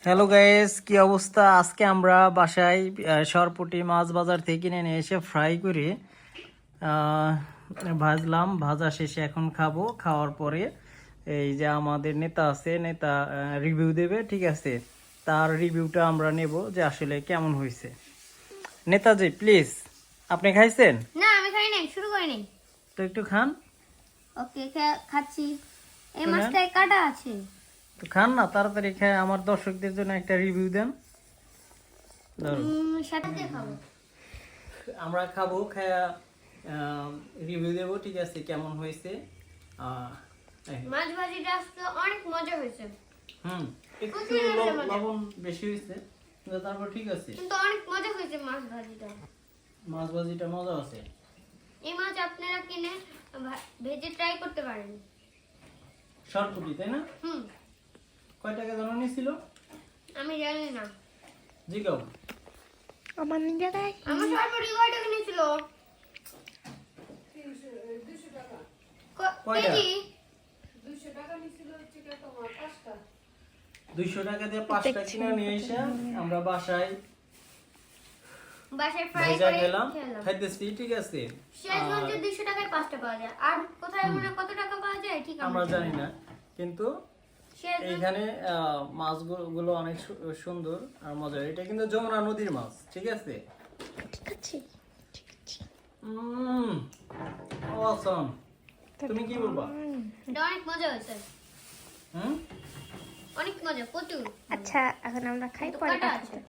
Hello guys, কি অবস্থা? আজকে আমরা বাসায় সরপুঁটি মাছ বাজার থেকে কিনে নিয়ে এসে ফ্রাই করে আহ, ভাজলাম। ভাজা শেষে এখন খাবো। খাওয়ার পরে এই যে আমাদের নেতা আছে, নেতা রিভিউ দেবে, ঠিক আছে? তার রিভিউটা আমরা নেব যে আসলে কেমন হয়েছে। নেতাজি প্লিজ, আপনি খাইছেন? না আমি খাই নাই, শুরু করি নাই। তো একটু খান। ওকে খাচ্ছি। এই তো নেন। মাছটায় কাটা আছে। তো খান না, তাড়াতাড়ি খেয়ে আমার দর্শকদের জন্য একটা রিভিউ দেন। ধরুন সাথে দিয়ে খাবো। আমরা খাবো, খায়া রিভিউ দেবো, ঠিক আছে? কেমন হয়েছে। এই, মাছ ভাজিটা আজকে অনেক মজা হয়েছে, একটু প্রচুর মজা। লবণ বেশি হয়েছে, কিন্তু তারপর ঠিক আছে। কিন্তু অনেক মজা হয়েছে মাছ ভাজিটা। মাছ ভাজিটা মজা আছে। এই মাছ আপনারা কিনে ভেজে ট্রাই করতে পারেন। শর্টকুটি, তাই না? কয় টাকা জানো নিছিল? আমি জানি না। জিগাও। আমার সর্বরি কয় টাকা নিয়েছিল? কয়টা? কেজি 200 টাকা দিয়ে 5টা কিনে নিয়ে এসে আমরা বাসায় ফ্রাই ভাজা করে খেলাম, খেলাম। খাইতেছি, ঠিক আছে? শেষগঞ্জে 200 টাকায় 5টা পাওয়া যায়। আর কোথায় মনে কত টাকা পাওয়া যায় ঠিক আমরা জানি না, কিন্তু শেষগঞ্জ এইখানে মাছগুলো অনেক সুন্দর আর মজার। এটা কিন্তু যমুনা নদীর মাছ, ঠিক আছে? অসম। তুমি কি বলবা? এটা অনেক মজা হয়েছে, হুম অনেক মজা, প্রচুর। আচ্ছা, এখন আমরা খাই, কিন্তু পরে কাটা কথা আছে। হবে।